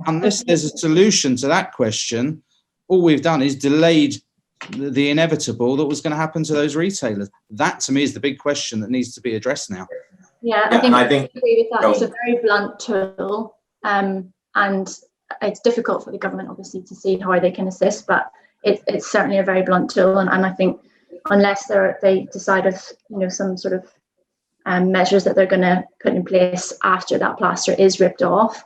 unless there's a solution to that question, all we've done is delayed the inevitable that was going to happen to those retailers. That, to me, is the big question that needs to be addressed now. Yeah, I think agree with that. It's a very blunt tool, and it's difficult for the government, obviously, to see how they can assist, but it's certainly a very blunt tool. And I think unless they decide of, you know, some sort of measures that they're going to put in place after that plaster is ripped off,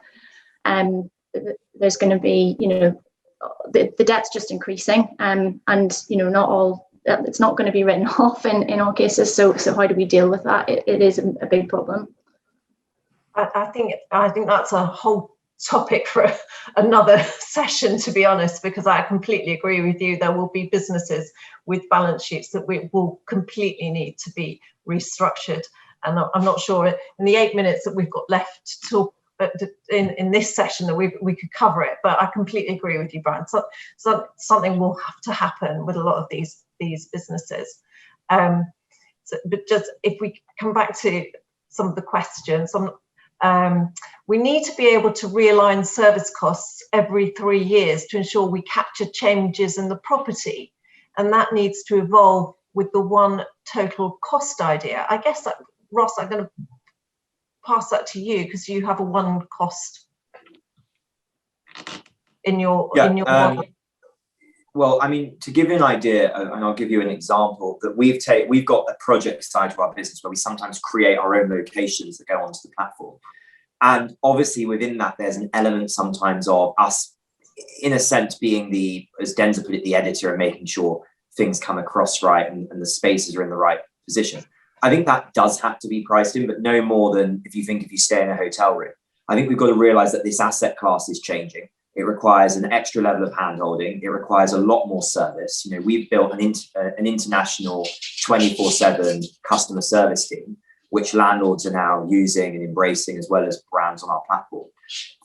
there's going to be, you know, the debt's just increasing, and you know, it's not going to be written off in all cases. So how do we deal with that? It is a big problem. I think that's a whole topic for another session, to be honest, because I completely agree with you. There will be businesses with balance sheets that we will completely need to be restructured, and I'm not sure in the 8 minutes that we've got left to talk in this session that we could cover it, but I completely agree with you, Brian. So something will have to happen with a lot of these businesses. But just if we come back to some of the questions, we need to be able to realign service costs every 3 years to ensure we capture changes in the property, and that needs to evolve with the one total cost idea. I guess that, Ross, I'm going to pass that to you because you have a one cost in your model. Well, I mean, to give you an idea, and I'll give you an example, that we've got a project side to our business where we sometimes create our own locations that go onto the platform. And obviously within that, there's an element sometimes of us, in a sense, being the, as Denza put it, the editor, and making sure things come across right and the spaces are in the right position. I think that does have to be priced in, but no more than if you stay in a hotel room. I think we've got to realize that this asset class is changing. It requires an extra level of handholding. It requires a lot more service. You know, we've built an international 24/7 customer service team, which landlords are now using and embracing, as well as brands on our platform.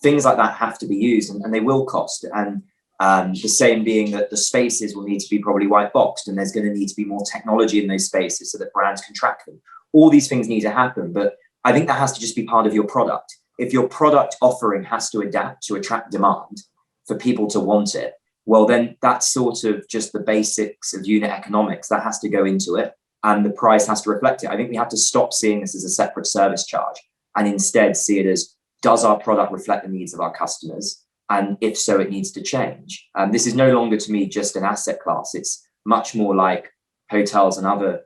Things like that have to be used, and they will cost. And The same being that the spaces will need to be probably white boxed, and there's going to need to be more technology in those spaces so that brands can track them. All these things need to happen, but I think that has to just be part of your product. If your product offering has to adapt to attract demand for people to want it, well, then that's sort of just the basics of unit economics that has to go into it, and the price has to reflect it. I think we have to stop seeing this as a separate service charge and instead see it as, does our product reflect the needs of our customers? And if so, it needs to change. This is no longer, to me, just an asset class. It's much more like hotels and other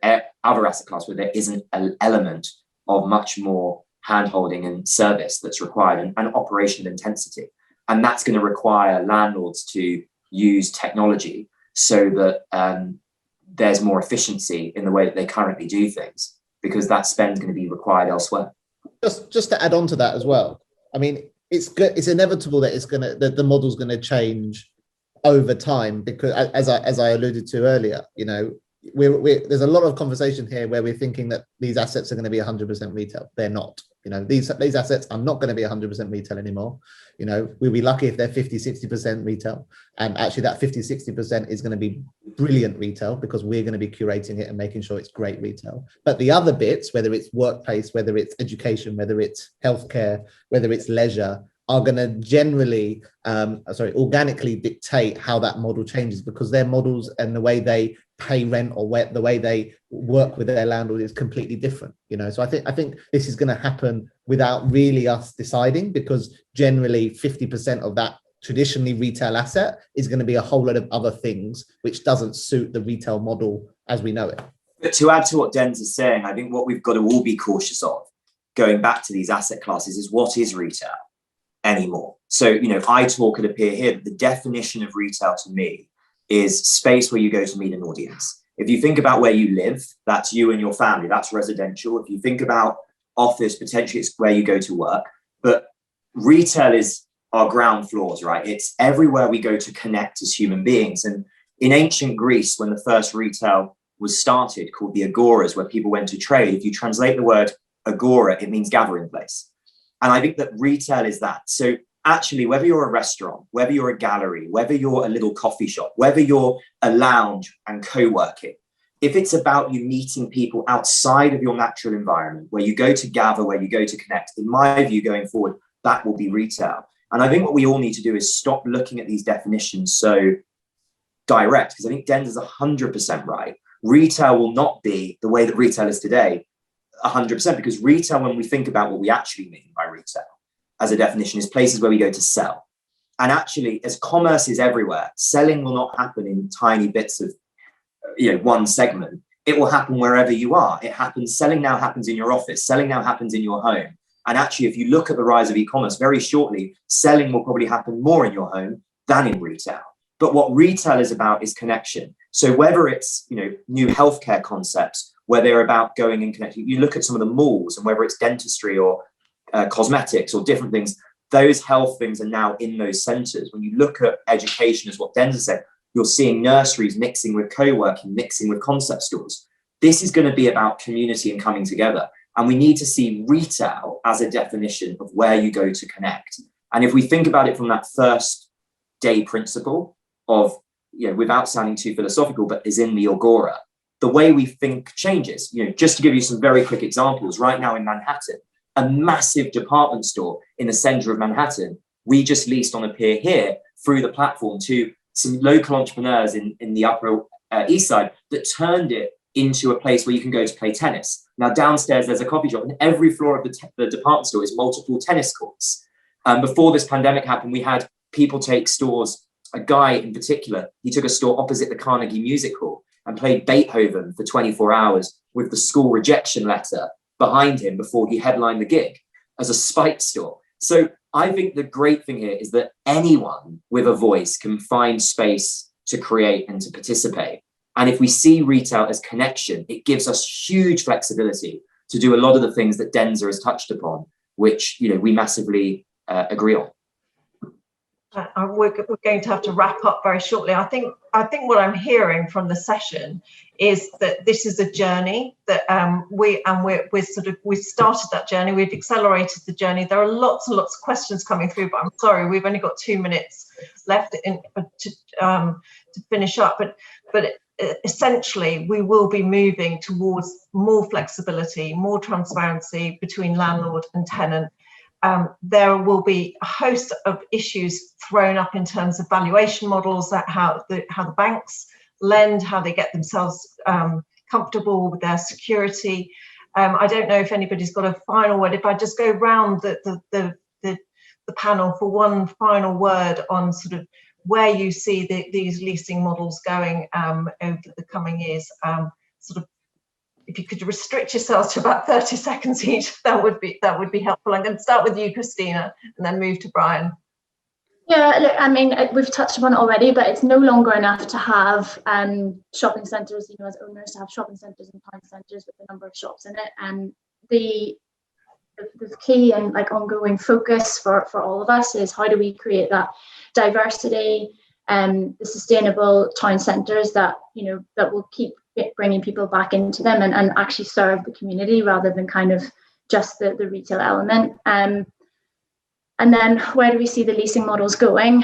asset class, where there isn't an element of much more hand-holding and service that's required, and operational intensity. And that's going to require landlords to use technology so that there's more efficiency in the way that they currently do things, because that spend is going to be required elsewhere. Just to add on to that as well, I mean, it's good. It's inevitable that the model's going to change over time, because as I alluded to earlier, you know, there's a lot of conversation here where we're thinking that these assets are going to be 100% retail. They're not. You know, these assets are not going to be 100% retail anymore. You know, we'll be lucky if they're 50-60% retail, and actually that 50-60% is going to be brilliant retail, because we're going to be curating it and making sure it's great retail. But the other bits, whether it's workplace, whether it's education, whether it's healthcare, whether it's leisure, are going to generally organically dictate how that model changes, because their models and the way they pay rent, or the way they work with their landlord, is completely different. You know, so I think this is going to happen without really us deciding, because generally 50% of that traditionally retail asset is going to be a whole lot of other things which doesn't suit the retail model as we know it. But to add to what Denz is saying, I think what we've got to all be cautious of, going back to these asset classes, is what is retail anymore. So, you know, I talk at Appear here, the definition of retail to me is space where you go to meet an audience. If you think about where you live, that's you and your family, that's residential. If you think about office, potentially it's where you go to work. But retail is our ground floors, right? It's everywhere we go to connect as human beings. And in ancient Greece, when the first retail was started, called the agoras, where people went to trade, if you translate the word agora, it means gathering place. And I think that retail is that. So actually, whether you're a restaurant, whether you're a gallery, whether you're a little coffee shop, whether you're a lounge and co-working, if it's about you meeting people outside of your natural environment, where you go to gather, where you go to connect, in my view, going forward, that will be retail. And I think what we all need to do is stop looking at these definitions so direct, because I think Denz is 100% right. Retail will not be the way that retail is today, 100%, because retail, when we think about what we actually mean by retail as a definition, is places where we go to sell. And actually, as commerce is everywhere, selling will not happen in tiny bits of, you know, one segment. It will happen wherever you are. Selling now happens in your office. Selling now happens in your home. And actually, if you look at the rise of e-commerce, very shortly, selling will probably happen more in your home than in retail. But what retail is about is connection. So whether it's, you know, new healthcare concepts, where they're about going and connecting, you look at some of the malls, and whether it's dentistry or cosmetics or different things, those health things are now in those centers. When you look at education, as what Denz said, you're seeing nurseries mixing with co-working, mixing with concept stores. This is going to be about community and coming together. And we need to see retail as a definition of where you go to connect. And if we think about it from that first day principle of, you know, without sounding too philosophical, but is in the agora, the way we think changes. You know, just to give you some very quick examples, right now in Manhattan, a massive department store in the center of Manhattan, we just leased on Appear here through the platform to some local entrepreneurs in the Upper East Side that turned it into a place where you can go to play tennis. Now downstairs there's a coffee shop, and every floor of the department store is multiple tennis courts. Before this pandemic happened, we had people take stores. A guy in particular, he took a store opposite the Carnegie Music Hall and played Beethoven for 24 hours with the school rejection letter behind him before he headlined the gig as a spike store. So I think the great thing here is that anyone with a voice can find space to create and to participate. And if we see retail as connection, it gives us huge flexibility to do a lot of the things that Denzer has touched upon, which, you know, we massively agree on. We're going to have to wrap up very shortly. I think what I'm hearing from the session is that this is a journey that we started that journey. We've accelerated the journey. There are lots and lots of questions coming through, but I'm sorry, we've only got 2 minutes left to finish up. But essentially, we will be moving towards more flexibility, more transparency between landlord and tenant. There will be a host of issues thrown up in terms of valuation models, that how the banks lend, how they get themselves comfortable with their security. I don't know if anybody's got a final word. If I just go round the panel for one final word on sort of where you see these leasing models going over the coming years, sort of. If you could restrict yourselves to about 30 seconds each, that would be helpful. I'm going to start with you, Christina, and then move to Brian. Yeah, look, I mean, we've touched upon it already, but it's no longer enough to have shopping centres, you know, as owners, to have shopping centres and town centres with a number of shops in it. And the key and like ongoing focus for all of us is how do we create that diversity and the sustainable town centres that, you know, that will keep bringing people back into them and actually serve the community rather than kind of just the retail element. And then where do we see the leasing models going?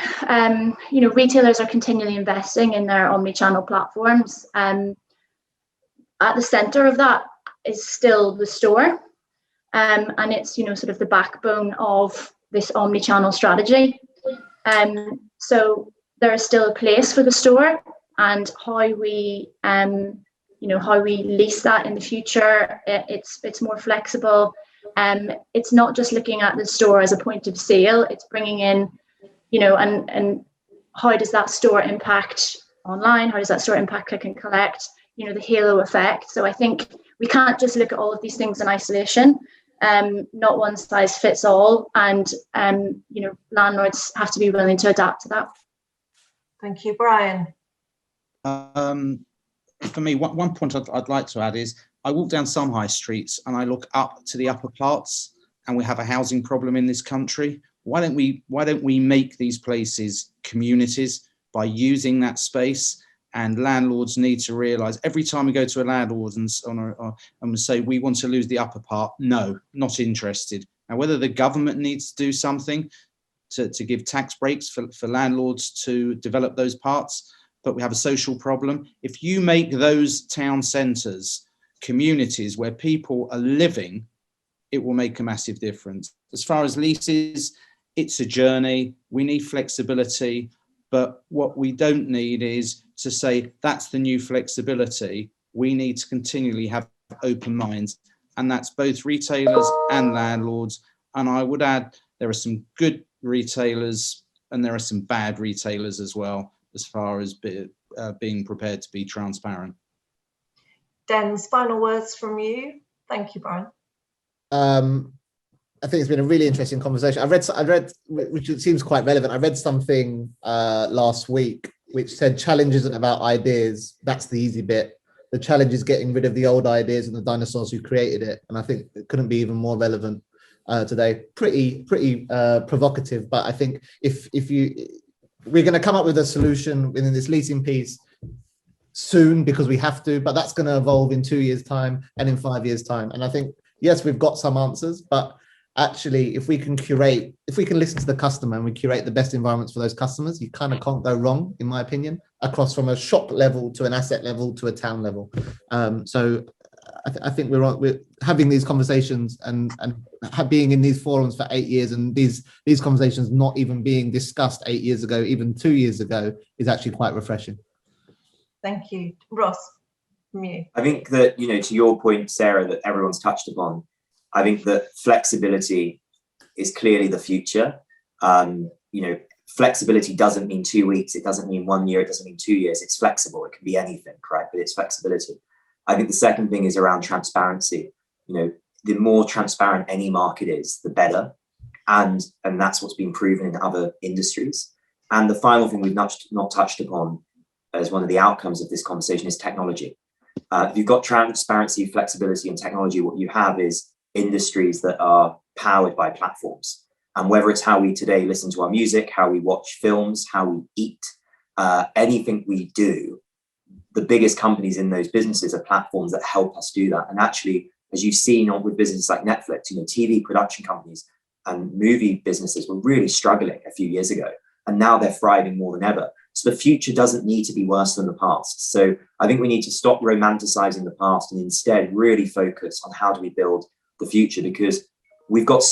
You know, retailers are continually investing in their omni-channel platforms. At the centre of that is still the store. And it's, you know, sort of the backbone of this omni-channel strategy. So there is still a place for the store, and how we you know, how we lease that in the future, it's more flexible. It's not just looking at the store as a point of sale, it's bringing in, you know, and how does that store impact online, how does that store impact click and collect, you know, the halo effect. So I think we can't just look at all of these things in isolation. Not one size fits all, and you know, landlords have to be willing to adapt to that. Thank you, Brian. For me, one point I'd like to add is I walk down some high streets and I look up to the upper parts, and we have a housing problem in this country. Why don't we make these places communities by using that space? And landlords need to realise every time we go to a landlord and we say we want to lose the upper part, no, not interested. Now, whether the government needs to do something to give tax breaks for landlords to develop those parts, but we have a social problem. If you make those town centres communities where people are living, it will make a massive difference. As far as leases, it's a journey. We need flexibility, but what we don't need is to say that's the new flexibility. We need to continually have open minds, and that's both retailers and landlords. And I would add, there are some good retailers and there are some bad retailers as well, as far as being prepared to be transparent. Den's final words from you. Thank you, Brian. I think it's been a really interesting conversation. I read, which seems quite relevant. I read something last week which said challenge isn't about ideas. That's the easy bit. The challenge is getting rid of the old ideas and the dinosaurs who created it. And I think it couldn't be even more relevant today. Pretty provocative, but I think we're going to come up with a solution within this leasing piece soon because we have to, but that's going to evolve in 2 years' time and in 5 years' time. And I think, yes, we've got some answers, but actually, if we can listen to the customer and we curate the best environments for those customers, you kind of can't go wrong, in my opinion, across from a shop level to an asset level to a town level. So I think we're having these conversations and being in these forums for 8 years, and these conversations not even being discussed 8 years ago, even 2 years ago, is actually quite refreshing. Thank you. Ross, from you. I think that, you know, to your point, Sarah, that everyone's touched upon, I think that flexibility is clearly the future. You know, flexibility doesn't mean 2 weeks. It doesn't mean 1 year. It doesn't mean 2 years. It's flexible. It can be anything, right? But it's flexibility. I think the second thing is around transparency. You know, the more transparent any market is, the better. And that's what's been proven in other industries. And the final thing we've not touched upon as one of the outcomes of this conversation is technology. If you've got transparency, flexibility, and technology, what you have is industries that are powered by platforms. And whether it's how we today listen to our music, how we watch films, how we eat, anything we do, the biggest companies in those businesses are platforms that help us do that. And actually, as you've seen with businesses like Netflix, TV production companies and movie businesses were really struggling a few years ago, and now they're thriving more than ever. So the future doesn't need to be worse than the past. So I think we need to stop romanticizing the past and instead really focus on how do we build the future, because we've got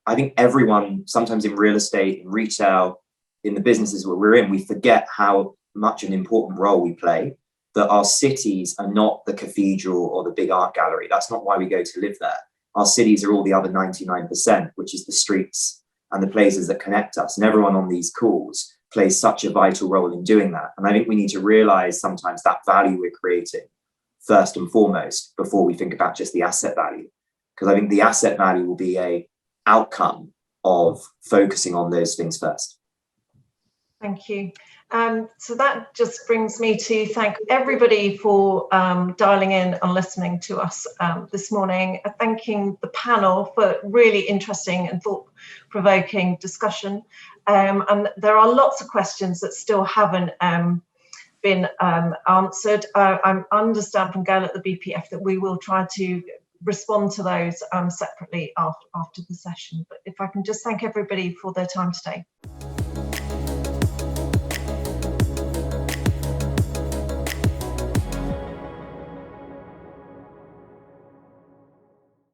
I think everyone, sometimes in real estate, in retail, in the businesses where we're in, we forget how much an important role we play, that our cities are not the cathedral or the big art gallery. That's not why we go to live there. Our cities are all the other 99%, which is the streets and the places that connect us. And everyone on these calls plays such a vital role in doing that. And I think we need to realize sometimes that value we're creating first and foremost before we think about just the asset value. Because I think the asset value will be a outcome of focusing on those things first. Thank you. So that just brings me to thank everybody for dialing in and listening to us this morning. Thanking the panel for really interesting and thought-provoking discussion. And there are lots of questions that still haven't been answered. I understand from Gail at the BPF that we will try to respond to those separately after the session. But if I can just thank everybody for their time today.